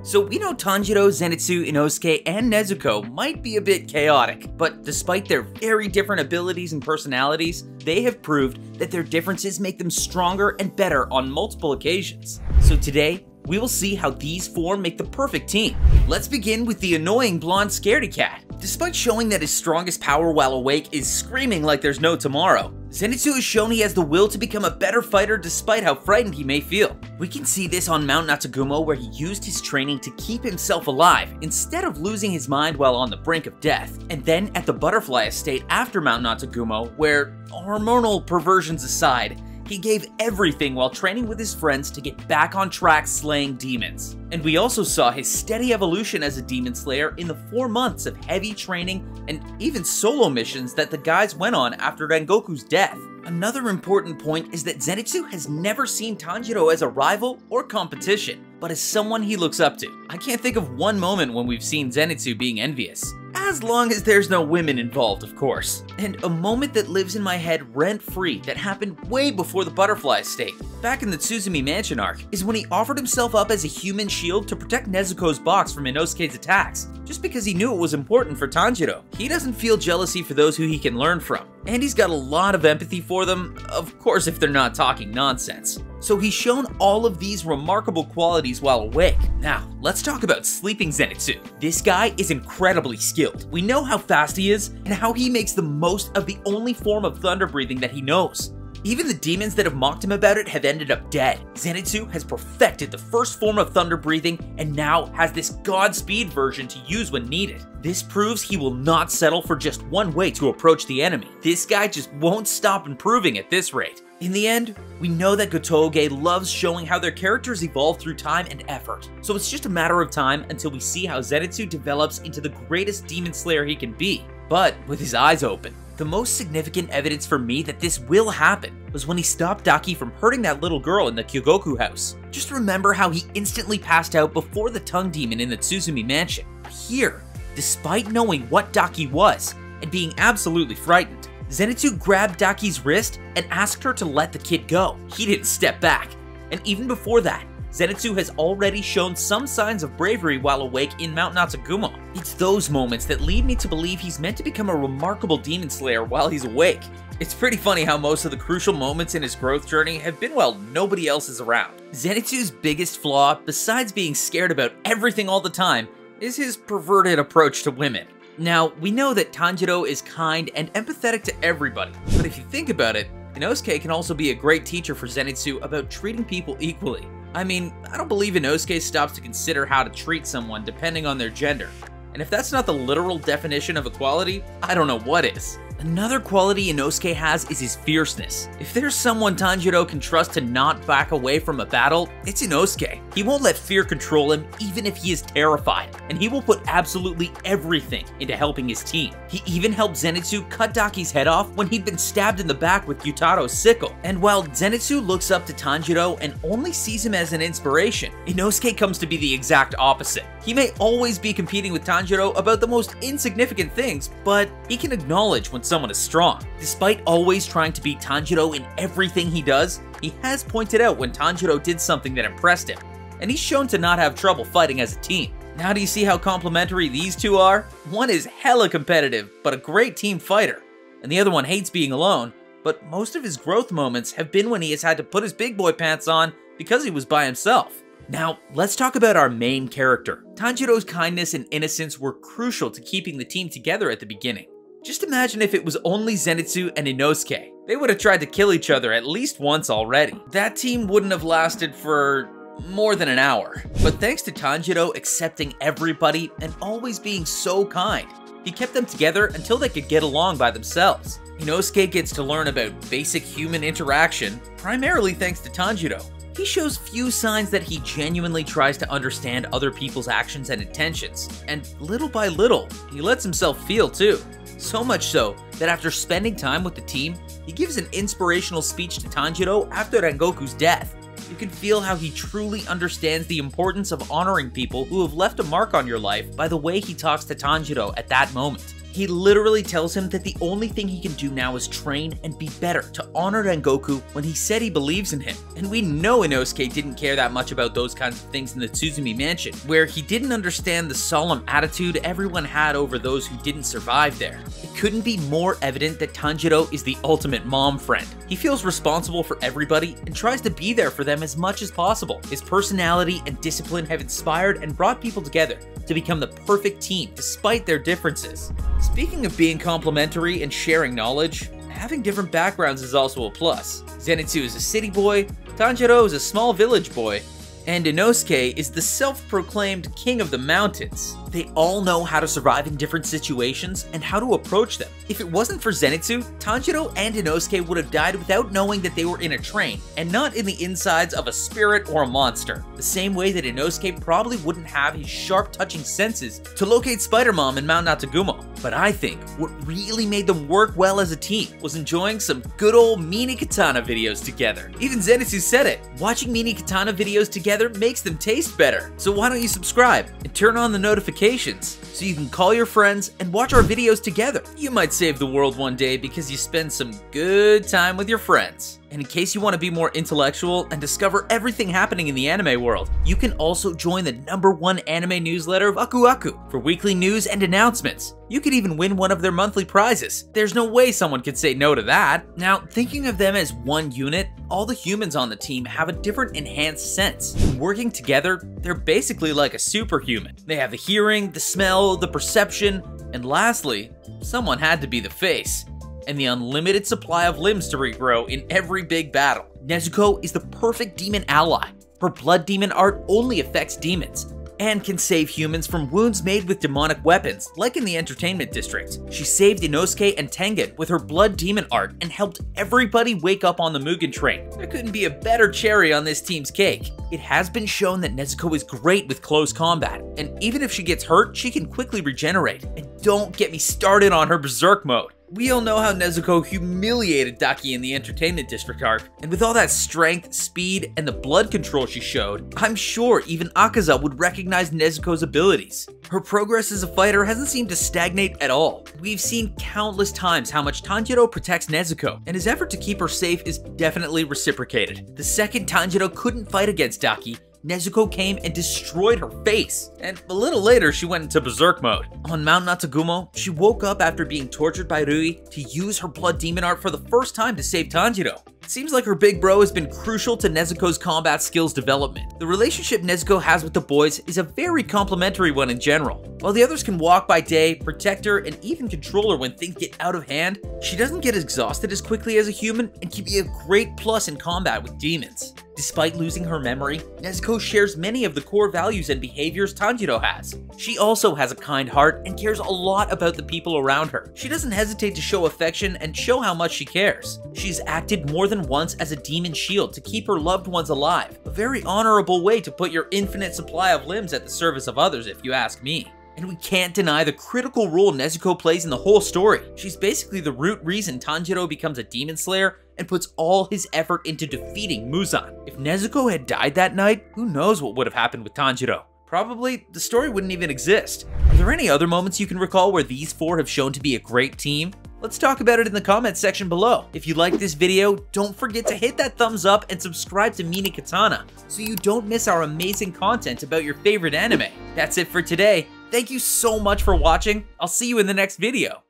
So we know Tanjiro, Zenitsu, Inosuke, and Nezuko might be a bit chaotic, but despite their very different abilities and personalities, they have proved that their differences make them stronger and better on multiple occasions. So today, we will see how these four make the perfect team. Let's begin with the annoying blonde scaredy cat. Despite showing that his strongest power while awake is screaming like there's no tomorrow, Zenitsu has shown he has the will to become a better fighter despite how frightened he may feel. We can see this on Mount Natsugumo, where he used his training to keep himself alive instead of losing his mind while on the brink of death. And then at the Butterfly Estate after Mount Natsugumo, where, hormonal perversions aside, he gave everything while training with his friends to get back on track slaying demons. And we also saw his steady evolution as a demon slayer in the 4 months of heavy training and even solo missions that the guys went on after Rengoku's death. Another important point is that Zenitsu has never seen Tanjiro as a rival or competition, but as someone he looks up to. I can't think of one moment when we've seen Zenitsu being envious. As long as there's no women involved, of course. And a moment that lives in my head rent-free that happened way before the Butterfly Estate, back in the Tsuzumi Mansion arc, is when he offered himself up as a human shield to protect Nezuko's box from Inosuke's attacks, just because he knew it was important for Tanjiro. He doesn't feel jealousy for those who he can learn from, and he's got a lot of empathy for them, of course if they're not talking nonsense. So he's shown all of these remarkable qualities while awake. Now, let's talk about sleeping Zenitsu. This guy is incredibly skilled. We know how fast he is and how he makes the most of the only form of thunder breathing that he knows. Even the demons that have mocked him about it have ended up dead. Zenitsu has perfected the first form of thunder breathing and now has this Godspeed version to use when needed. This proves he will not settle for just one way to approach the enemy. This guy just won't stop improving at this rate. In the end, we know that Gotoge loves showing how their characters evolve through time and effort, so it's just a matter of time until we see how Zenitsu develops into the greatest demon slayer he can be, but with his eyes open. The most significant evidence for me that this will happen was when he stopped Daki from hurting that little girl in the Kyogoku house. Just remember how he instantly passed out before the tongue demon in the Tsuzumi mansion. Here, despite knowing what Daki was and being absolutely frightened, Zenitsu grabbed Daki's wrist and asked her to let the kid go. He didn't step back. And even before that, Zenitsu has already shown some signs of bravery while awake in Mount Natsugumo. It's those moments that lead me to believe he's meant to become a remarkable demon slayer while he's awake. It's pretty funny how most of the crucial moments in his growth journey have been while nobody else is around. Zenitsu's biggest flaw, besides being scared about everything all the time, is his perverted approach to women. Now, we know that Tanjiro is kind and empathetic to everybody, but if you think about it, Inosuke can also be a great teacher for Zenitsu about treating people equally. I mean, I don't believe Inosuke stops to consider how to treat someone depending on their gender. And if that's not the literal definition of equality, I don't know what is. Another quality Inosuke has is his fierceness. If there's someone Tanjiro can trust to not back away from a battle, it's Inosuke. He won't let fear control him even if he is terrified, and he will put absolutely everything into helping his team. He even helped Zenitsu cut Daki's head off when he'd been stabbed in the back with Gyutaro's sickle. And while Zenitsu looks up to Tanjiro and only sees him as an inspiration, Inosuke comes to be the exact opposite. He may always be competing with Tanjiro about the most insignificant things, but he can acknowledge when someone is strong. Despite always trying to beat Tanjiro in everything he does, he has pointed out when Tanjiro did something that impressed him, and he's shown to not have trouble fighting as a team. Now do you see how complementary these two are? One is hella competitive, but a great team fighter, and the other one hates being alone, but most of his growth moments have been when he has had to put his big boy pants on because he was by himself. Now, let's talk about our main character. Tanjiro's kindness and innocence were crucial to keeping the team together at the beginning. Just imagine if it was only Zenitsu and Inosuke. They would have tried to kill each other at least once already. That team wouldn't have lasted for more than an hour. But thanks to Tanjiro accepting everybody and always being so kind, he kept them together until they could get along by themselves. Inosuke gets to learn about basic human interaction, primarily thanks to Tanjiro. He shows few signs that he genuinely tries to understand other people's actions and intentions, and little by little, he lets himself feel too. So much so that after spending time with the team, he gives an inspirational speech to Tanjiro after Rengoku's death. You can feel how he truly understands the importance of honoring people who have left a mark on your life by the way he talks to Tanjiro at that moment. He literally tells him that the only thing he can do now is train and be better to honor Rengoku when he said he believes in him. And we know Inosuke didn't care that much about those kinds of things in the Tsuzumi mansion, where he didn't understand the solemn attitude everyone had over those who didn't survive there. It couldn't be more evident that Tanjiro is the ultimate mom friend. He feels responsible for everybody and tries to be there for them as much as possible. His personality and discipline have inspired and brought people together to become the perfect team despite their differences. Speaking of being complementary and sharing knowledge, having different backgrounds is also a plus. Zenitsu is a city boy, Tanjiro is a small village boy, and Inosuke is the self-proclaimed king of the mountains. They all know how to survive in different situations and how to approach them. If it wasn't for Zenitsu, Tanjiro and Inosuke would have died without knowing that they were in a train, and not in the insides of a spirit or a monster. The same way that Inosuke probably wouldn't have his sharp touching senses to locate Spider-Mom in Mount Natagumo. But I think what really made them work well as a team was enjoying some good old Mini Katana videos together. Even Zenitsu said it, watching Mini Katana videos together makes them taste better. So why don't you subscribe and turn on the notifications so you can call your friends and watch our videos together. You might save the world one day because you spend some good time with your friends. And in case you want to be more intellectual and discover everything happening in the anime world, you can also join the #1 anime newsletter, Waku Waku, for weekly news and announcements. You could even win one of their monthly prizes. There's no way someone could say no to that. Now, thinking of them as one unit, all the humans on the team have a different enhanced sense. Working together, they're basically like a superhuman. They have the hearing, the smell, the perception, and lastly, someone had to be the face, and the unlimited supply of limbs to regrow in every big battle. Nezuko is the perfect demon ally. Her blood demon art only affects demons, and can save humans from wounds made with demonic weapons, like in the entertainment district. She saved Inosuke and Tengen with her blood demon art and helped everybody wake up on the Mugen train. There couldn't be a better cherry on this team's cake. It has been shown that Nezuko is great with close combat, and even if she gets hurt, she can quickly regenerate. And don't get me started on her berserk mode. We all know how Nezuko humiliated Daki in the entertainment district arc, and with all that strength, speed, and the blood control she showed, I'm sure even Akaza would recognize Nezuko's abilities. Her progress as a fighter hasn't seemed to stagnate at all. We've seen countless times how much Tanjiro protects Nezuko, and his effort to keep her safe is definitely reciprocated. The second Tanjiro couldn't fight against Daki, Nezuko came and destroyed her face, and a little later she went into berserk mode. On Mount Natagumo, she woke up after being tortured by Rui to use her blood demon art for the first time to save Tanjiro. It seems like her big bro has been crucial to Nezuko's combat skills development. The relationship Nezuko has with the boys is a very complimentary one in general. While the others can walk by day, protect her, and even control her when things get out of hand, she doesn't get exhausted as quickly as a human and can be a great plus in combat with demons. Despite losing her memory, Nezuko shares many of the core values and behaviors Tanjiro has. She also has a kind heart and cares a lot about the people around her. She doesn't hesitate to show affection and show how much she cares. She's acted more than once as a demon shield to keep her loved ones alive, a very honorable way to put your infinite supply of limbs at the service of others if you ask me. And we can't deny the critical role Nezuko plays in the whole story. She's basically the root reason Tanjiro becomes a demon slayer and puts all his effort into defeating Muzan. If Nezuko had died that night, who knows what would have happened with Tanjiro? Probably the story wouldn't even exist. Are there any other moments you can recall where these four have shown to be a great team? Let's talk about it in the comments section below. If you liked this video, don't forget to hit that thumbs up and subscribe to Mini Katana so you don't miss our amazing content about your favorite anime. That's it for today. Thank you so much for watching. I'll see you in the next video.